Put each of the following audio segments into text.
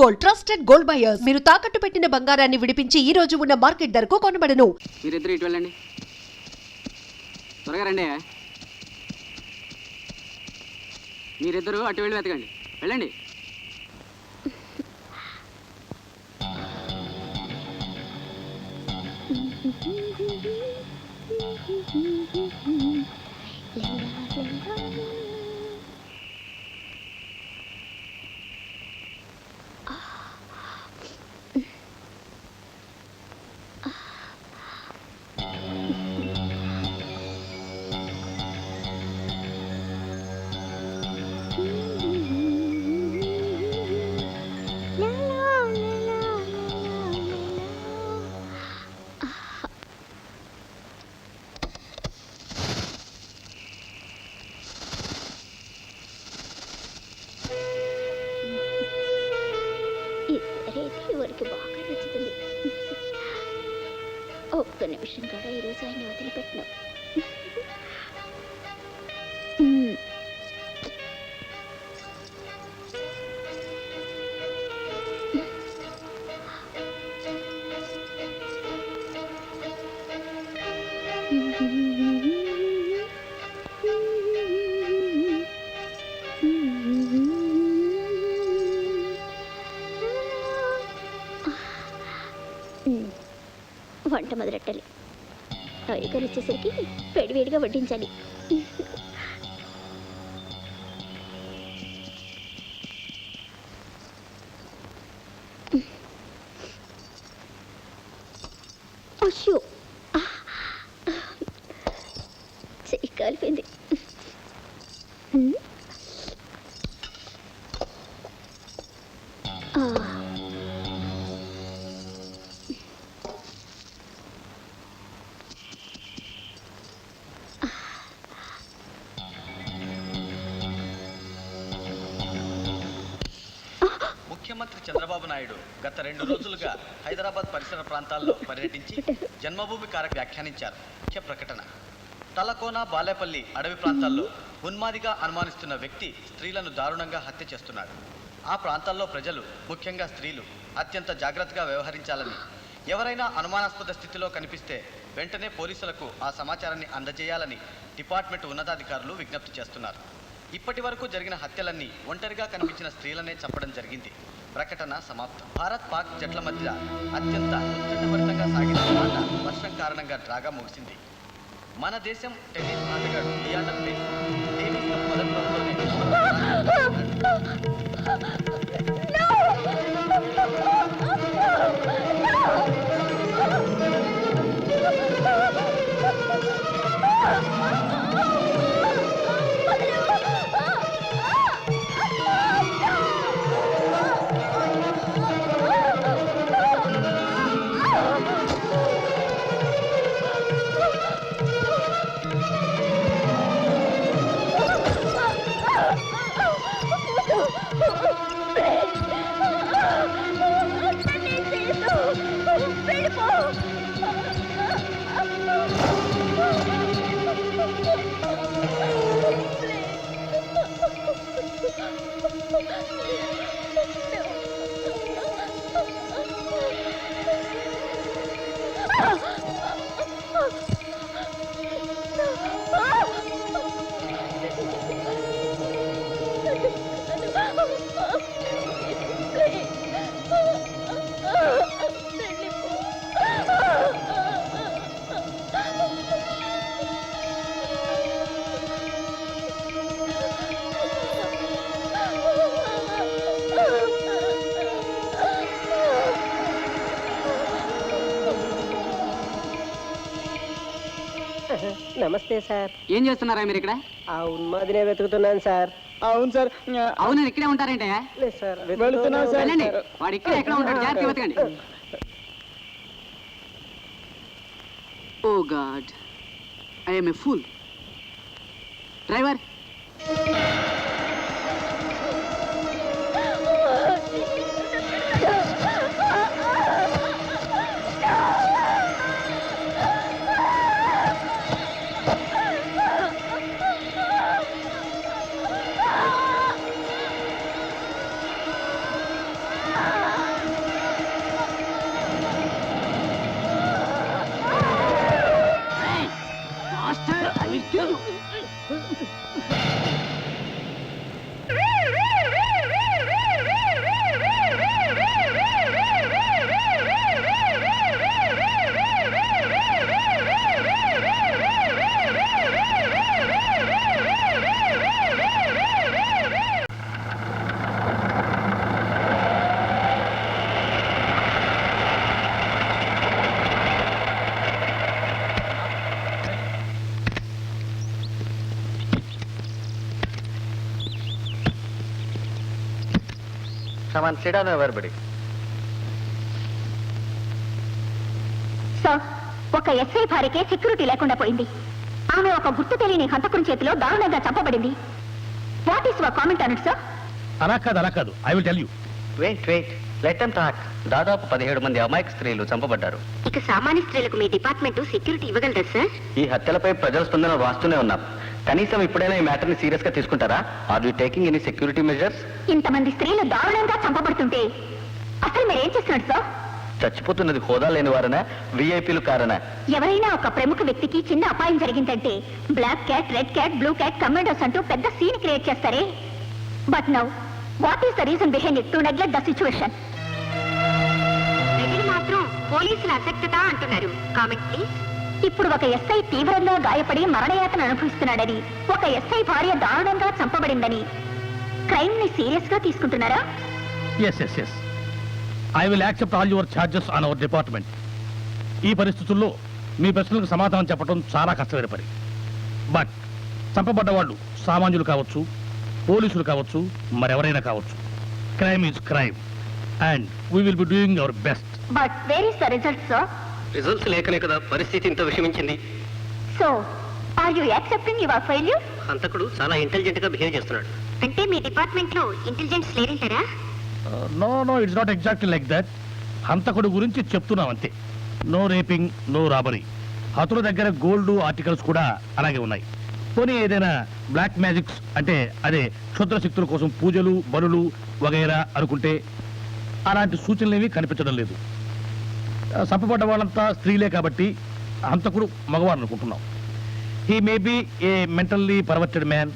Gold, trusted gold buyers. మీరు తాకట్టు పెట్టిన బంగారాన్ని విడిపించి ఈ రోజు ఉన్న మార్కెట్ ధరకు కొనబడను. మీరిద్దరు ఇటు వెళ్ళండి, త్వరగా రండి. మీరిద్దరు అటు వెళ్ళి వెతకండి, వెళ్ళండి. ఎవరికి బాగా నచ్చుతుంది. ఒక్క నిమిషం కూడా ఈరోజు ఆయన వదిలిపెట్టినావు. వంట మొదలెట్టాలి. టైగర్ వచ్చేసరికి వేడివేడిగా వడ్డించాలి. అయ్యో, చెయ్యి కాలిపోయింది. ముఖ్యమంత్రి చంద్రబాబు నాయుడు గత 2 రోజులుగా హైదరాబాద్ పరిసర ప్రాంతాల్లో పర్యటించి జన్మభూమి కార్యక్రమం వ్యాఖ్యానించారు. ముఖ్య ప్రకటన: తలకోన, బాలేపల్లి అడవి ప్రాంతాల్లో ఉన్మాదిగా అనుమానిస్తున్న వ్యక్తి స్త్రీలను దారుణంగా హత్య చేస్తున్నాడు. ఆ ప్రాంతాల్లో ప్రజలు, ముఖ్యంగా స్త్రీలు అత్యంత జాగ్రత్తగా వ్యవహరించాలని, ఎవరైనా అనుమానాస్పద స్థితిలో కనిపిస్తే వెంటనే పోలీసులకు ఆ సమాచారాన్ని అందజేయాలని డిపార్ట్మెంట్ ఉన్నతాధికారులు విజ్ఞప్తి చేస్తున్నారు. ఇప్పటి వరకు జరిగిన హత్యలన్నీ ఒంటరిగా కనిపించిన స్త్రీలనే చంపడం జరిగింది. ప్రకటన సమాప్తం. భారత్ పాక్ జట్ల మధ్య అత్యంత ఉత్కంఠభరితంగా సాగిన మాట వర్షం కారణంగా డ్రాగా ముగిసింది. మన దేశం టెన్నిస్ ఆటగాడు లియాండర్ పేస్ డేవిస్ కప్ మొదటి రౌండ్లోనే నమస్తే సార్. ఏం చేస్తున్నారా మీరు ఇక్కడ? ఆ ఉన్మాదినే వెతుకుతున్నాను సార్. అవును సార్. అవును, ఇక్కడే ఉంటారేంటే? లేదు సార్, వెళుతున్నాను సార్. వెళ్ళండి, వాడు ఇక్కడ ఎక్కడ ఉంటాడు, జాగ్రత్తగా వెతకండి. Oh God, I am a fool. Driver, come on sit down everybody. Sir, ఒక ఎస్ఐ భార్యకే సెక్యూరిటీ లేకుండా పోయింది. ఆమె ఒక గుర్తు తెలియని హంతకుని చేతిలో దారుణంగా చంపబడింది. What is your comment on it, sir? అలా కాదు, I will tell you. Wait let them talk. దాదాపు 17 మంది అమాయక స్త్రీలు చంపబడ్డారు. ఇక సామాన్య స్త్రీలకు మీ డిపార్ట్మెంట్ సెక్యూరిటీ ఇవ్వగలరా, సార్? ఈ హత్యలపై ప్రజల స్పందన వాస్తూనే ఉన్నారు. కనీసం ఇప్పుడైనా ఈ మ్యాటర్ ని సీరియస్ గా తీసుకుంటారా? Are you taking any security measures? ఇంతమంది స్త్రీలు దారుణంగా చంపబడుతుంటే అసలు మీరేం చేస్తున్నారు, సార్? చచ్చిపోతున్నది హోదా లేని వారనా, విఐపీలు కారనా? ఎవరైనా ఒక ప్రముఖ వ్యక్తికి చిన్న అపాయం జరిగిందంటే black cat, red cat, blue cat, commandos అంటూ పెద్ద సీన్ క్రియేట్ చేస్తారే. But now what is the reason behind it to neglect the situation? ప్రజలు మాత్రం పోలీసుల అసక్తత అంటున్నారు. Comment please. ఇప్పుడు ఒక ఎస్ఐ తీవ్రంగా గాయపడి మరణయాతన అనుభవిస్తున్నాడని, ఒక ఎస్ఐ భార్య దారుణంగా చంపబడిందని క్రైమ్ ని సీరియస్ గా తీసుకుంటున్నారా? Yes I will accept all your charges on our department. ఈ పరిస్థితుల్లో మీ ప్రశ్నలకు సమాధానం చెప్పడం చాలా కష్టమైన పని. బట్ చంపబడ్డ వాళ్ళు సామాన్యులు కావచ్చు, పోలీసులు కావచ్చు, మరెవరైనా కావచ్చు. Crime is crime and we will be doing our best. But where is the result, sir? Results లేకనే కదా పరిస్థితి ఇంత విషమించింది. So are you accepting your failure? హంతకుడు చాలా ఇంటెలిజెంట్ గా బిహేవ్ చేస్తున్నాడు. అంటే మీ డిపార్ట్మెంట్ లో ఇంటెలిజెన్స్ లేరంటారా? No it's not exactly like that. హంతకుడు గురించి చెప్తున్నాం అంతే. No raping, no robbery. హతుల దగ్గర గోల్డ్ ఆర్టికల్స్ కూడా అలాగే ఉన్నాయి. పోనీ ఏదైనా బ్లాక్ మ్యాజిక్స్ అంటే అదే క్షుద్ర శక్తుల కోసం పూజలు, బలులు వగైరా అనుకుంటే అలాంటి సూచనలేవి కనిపించడం లేదు. చంపబడ్డ వాళ్ళంతా స్త్రీలే కాబట్టి హంతకుడు మగవారు అనుకుంటున్నాం. He may be a mentally perverted man,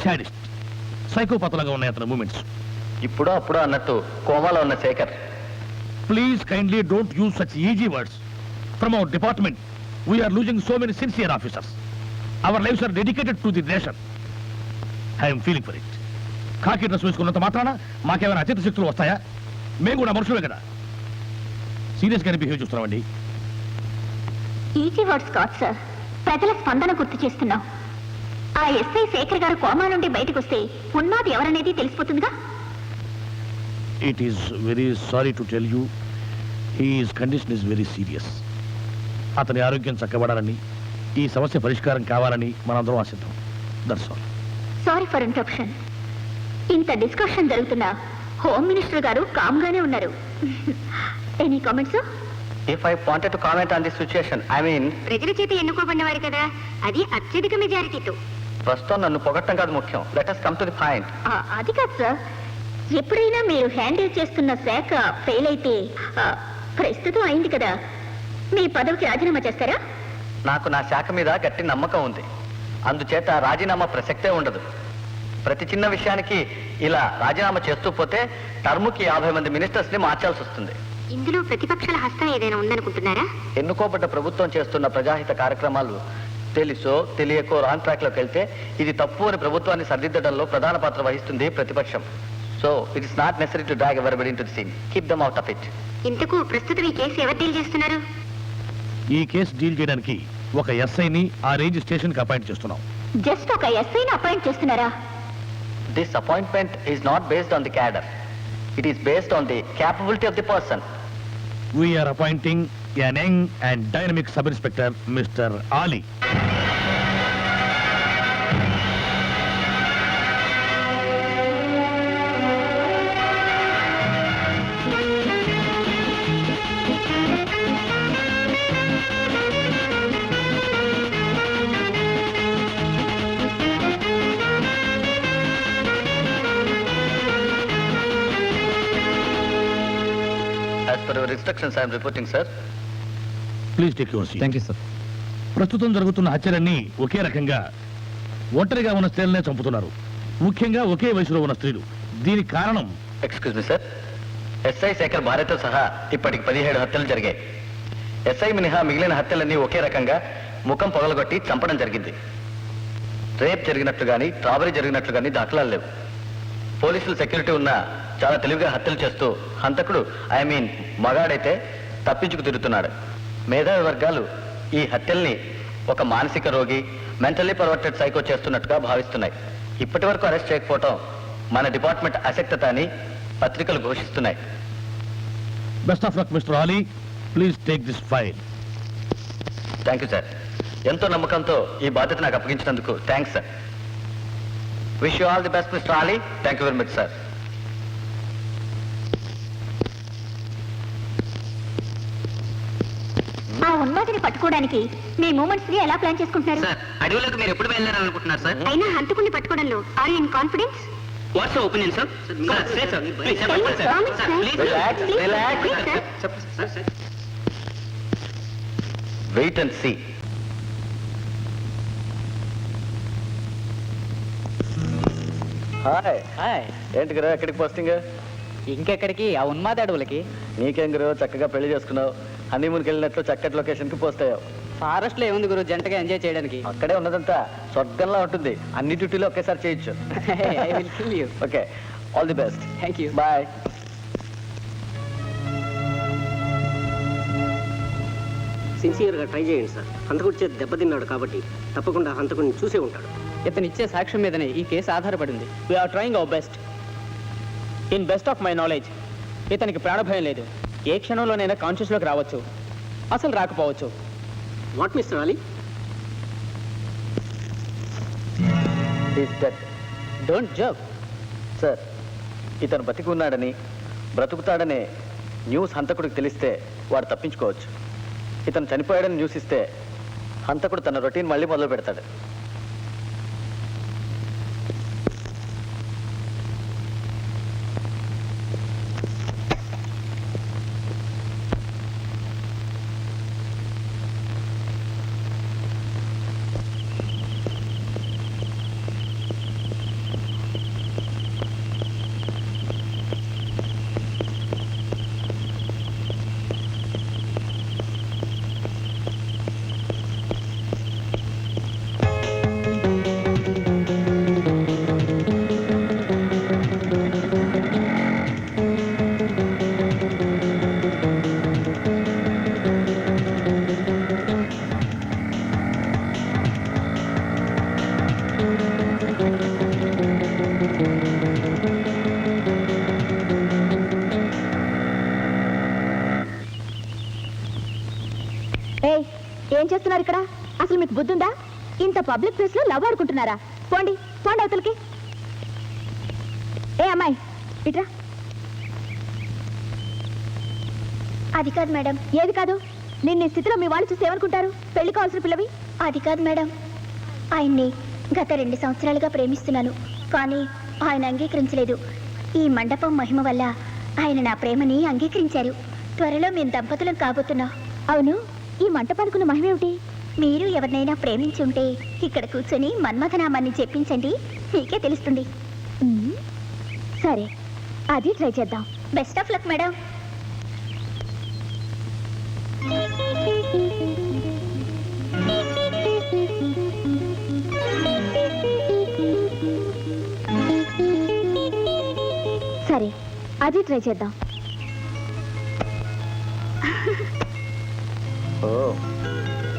sadist, సైకోపాతలాగా ఉన్నాయి అతని మూమెంట్స్. ఇప్పుడు అప్పుడు అన్నట్టు కోమాలో ఉన్న Shekhar. Please kindly don't use such easy words. From our department, we are losing so many sincere officers. Our lives are dedicated to the nation. I am feeling for it. కాకి dress వేసుకున్నంత మాత్రాన మాకేమైనా అత్యంత శక్తులు వస్తాయా? మేము కూడా మనుషులే కదా. సీరియస్గానే బిహేవ్ చేస్తున్నామండి. ఈజీ వర్డ్స్ కాదు, సార్. ప్రజల స్పందన గుర్తు చేస్తున్నాం. ఆ ఎస్ఐ శేఖర్ గారు కోమా నుండి బయటకు వస్తే ఉన్నది ఎవరనేది తెలిసిపోతుందిగా. It is very sorry to tell you, his condition is very serious. అతని ఆరోగ్యం చక్కబడాలని, ఈ సమస్య పరిష్కారం కావాలని మనందరం ఆశిద్దాం. That's all. Sorry for interruption. ఇంత డిస్కషన్ జరుగుతున్న హోమ్ మినిస్టర్ గారు కామ్గానే ఉన్నారు. Any comments? If I wanted to comment on this situation, I mean, ప్రజల చేత ఎన్నుకోబడినవారు కదా, అది అత్యధిక మెజారిటీతో. ప్రస్తుతం నన్ను పొగట్టం కాదు ముఖ్యం. Let us come to the point. అది కాదు సార్. ఎప్పుడైనా మీరు హ్యాండిల్ చేస్తున్న శాఖ ఫెయిల్ అయితే, ప్రస్తుతం అయింది కదా, మీ పదవికి రాజీనామా చేస్తారా? నాకు నా శాఖ మీద గట్టి నమ్మకం ఉంది. అందుచేత రాజీనామా ప్రసక్తే ఉండదు. ప్రతి చిన్న విషయానికి ఇలా రాజీనామా చేస్తూ పోతే టర్ముకి 50 మంది మినిస్టర్స్ ని మార్చాల్సి వస్తుంది. ఇందులో ప్రతిపక్షాల హస్తం ఏదైనా ఉందనుకుంటున్నారా? ఎన్నుకోబడ్డ ప్రభుత్వం చేస్తున్న ప్రజాహిత కార్యక్రమాలు తెలుసో తెలియకో రాంగ్ ట్రాక్ లోకి వెళ్తే ఇది తప్పు అని ప్రభుత్వాన్ని సరిదిద్దడంలో ప్రధాన పాత్ర వహిస్తుంది ప్రతిపక్షం. So it is not necessary to drag everybody into the scene. Keep them out of it. ఇంతకు ప్రస్తుతం ఈ కేసు ఎవరు డీల్ చేస్తున్నారు? ఈ కేసు డీల్ చేయడానికి ఒక ఎస్ఐని ఆ రేంజ్ స్టేషన్ కి అపాయింట్ చేస్తున్నాం. జస్ట్ ఒక ఎస్ఐని అపాయింట్ చేస్తున్నారా? This appointment is not based on the cadre. It is based on the capability of the person. We are appointing an young and dynamic sub-inspector, Mr. Ali. As per your instructions, I am reporting, sir. Please take your seat. Thank you sir. ప్రస్తుతం జరుగుతున్న హత్యలన్నీ ఒకే రకంగా ఒంటరిగా ఉన్న స్త్రీలనే చంపుతున్నారు. ముఖ్యంగా ఒకే వయసులో ఉన్న స్త్రీలు. దీనికి కారణం excuse me sir. SI Shekhar భార్యతో సహా ఇప్పటికి 17 హత్యలు జరిగాయి. ఎస్ఐ మినహా మిగిలిన హత్యలన్నీ ఒకే రకంగా ముఖం పొగలగొట్టి చంపడం జరిగింది. రేప్ జరిగినట్లు కానీ రాబరీ జరిగినట్లు కానీ దాఖలాలు లేవు. పోలీసులు సెక్యూరిటీ ఉన్నా చాలా తెలివిగా హత్యలు చేస్తూ హంతకుడు మగాడైతే తప్పించుకు తిరుగుతున్నాడు. మేధావి వర్గాలు ఈ హత్యల్ని ఒక మానసిక రోగి, మెంటల్లీ పర్వర్టెడ్ సైకో చేస్తున్నట్టుగా భావిస్తున్నాయి. ఇప్పటి వరకు అరెస్ట్ చేయకపోవటం మన డిపార్ట్మెంట్ అశక్తత అని పత్రికలు ఘోషిస్తున్నాయి. Best of luck mister Ali. Please take this file. Thank you sir. ఎంతో నమ్మకంతో ఈ బాధ్యత నాకు అప్పగించినందుకు thanks sir. Wish you all the best mister Ali. Thank you very much sir. ఆ ఉన్మాదిని పట్టుకోవడానికి మీ మూమెంట్స్ ని ఎలా ప్లాన్ చేసుకుంటున్నారు? సార్, అడవులకు మీరు ఎప్పుడు వెళ్ళాలనుకుంటున్నారు సార్? అయినా హంతకుని పట్టుకోవడంలో are you in confidence? What's your opinion sir? Please wait and see. Hi hi. ఏంటి గురు ఎక్కడికి పోస్టింగ్? ఇంకెక్కడికి? ఆ ఉన్మాద అడవులకి. నీకేం గురు చక్కగా పెళ్లి చేసుకున్నావు, హనీమూన్కి వెళ్ళినట్లు చక్కటి లొకేషన్కి పోస్ట్ అయ్యావు. ఫారెస్ట్ లో ఏముంది గురు జంటగా ఎంజాయ్ చేయడానికి? అక్కడే ఉన్నదంతా స్వర్గంలా ఉంటుంది. అన్ని డ్యూటీలు ఒకేసారి చేయొచ్చు. I will kill you. Okay, all the best. Thank you. Bye. సిన్సియర్గా ట్రై చేయండి సార్. హంతకుడి చేతి దెబ్బతిన్నాడు కాబట్టి తప్పకుండా హంతకుడిని చూసే ఉంటాడు. ఇతను ఇచ్చే సాక్ష్యం మీదనే ఈ కేసు ఆధారపడింది. We're trying our best. In best of my knowledge ఇతనికి ప్రాణభయం లేదు. ఏ క్షణంలోనైనా కాన్షియస్లోకి రావచ్చు, అసలు రాకపోవచ్చు. What mister Ali? Don't joke. Sir, ఇతను బతికి ఉన్నాడని బ్రతుకుతాడనే న్యూస్ హంతకుడికి తెలిస్తే వాడు తప్పించుకోవచ్చు. ఇతను చనిపోయాడని న్యూస్ ఇస్తే హంతకుడు తన రొటీన్ మళ్ళీ మొదలు పెడతాడు. ఏం చేస్తున్నారు ఇక్కడ? అసలు మీకు బుద్ధుందా? ఇంత పబ్లిక్ ప్లేస్ లో లవ్ ఆడుకుంటున్నారా? పోండి పోండి అవతలకి. ఏ అమ్మాయి ఇట్రా. అది కాదు మేడం. ఏది కాదు? నిన్న ఈ స్థితిలో మీ వాళ్ళు చూసి ఏమనుకుంటారు? పెళ్లి కావాల్సిన పిల్లవి. అది కాదు మేడం, ఆయన్ని గత 2 సంవత్సరాలుగా ప్రేమిస్తున్నాను, కానీ ఆయన అంగీకరించలేదు. ఈ మండపం మహిమ వల్ల ఆయన నా ప్రేమని అంగీకరించారు. త్వరలో మేము దంపతులం కాబోతున్నాం. అవును, ఈ మంటపాడుకున్న మహిమేమిటి? మీరు ఎవరినైనా ప్రేమించి ఉంటే ఇక్కడ కూర్చొని మన్మథనామాన్ని చెప్పించండి, మీకే తెలుస్తుంది. సరే, అది ట్రై చేద్దాం. Best of luck madam. సరే, అది ట్రై చేద్దాం. ఓ,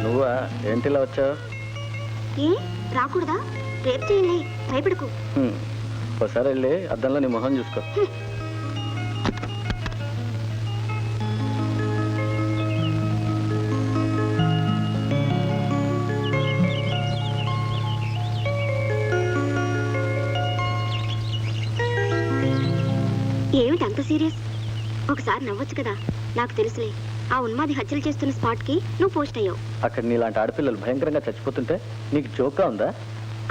నువ్వా? ఏంటిలా వచ్చావు? ఏ రాకూడదా? రేపు చేయండి, భయపడకు. ఒకసారి వెళ్ళి అద్దంలో నీ మొహం చూసుకో. ఏమిటి అంత సీరియస్? ఒకసారి నవ్వచ్చు కదా. నాకు తెలుసులే, ఆ ఉన్మాది హత్యలు చేస్తున్న స్పాట్ కి నువ్వు పోస్ట్ అయ్యావు. అక్కడ నీలాంటి ఆడపిల్లలు భయంకరంగా చచ్చిపోతుంటే నీకు జోక్గా ఉందా?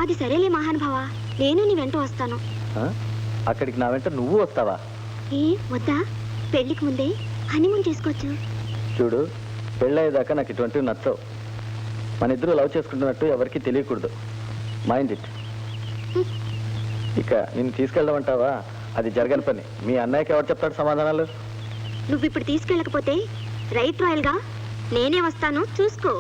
అది సరేలే మహానుభావ, నేను నీ వెంట వస్తాను. అక్కడికి నా వెంట నువ్వు వస్తావా? ఏ వద్దా? పెళ్లికి ముందే హనీమూన్ చేసుకోవచ్చు. చూడు, పెళ్ళయ్యేదాకా నాకు ఇటువంటివి నచ్చవు. మన ఇద్దరు లవ్ చేసుకుంటున్నట్టు ఎవరికీ తెలియకూడదు. Mind it. ఇక నిన్ను తీసుకెళ్ళమంటావా? అది జరగని పని. మీ అన్నయ్యకి ఎవరు చెప్తాడు సమాధానాలు? నువ్వు ఇప్పుడు తీసుకెళ్ళకపోతే రైట్ రాయల్గా నేనే వస్తాను, చూసుకో.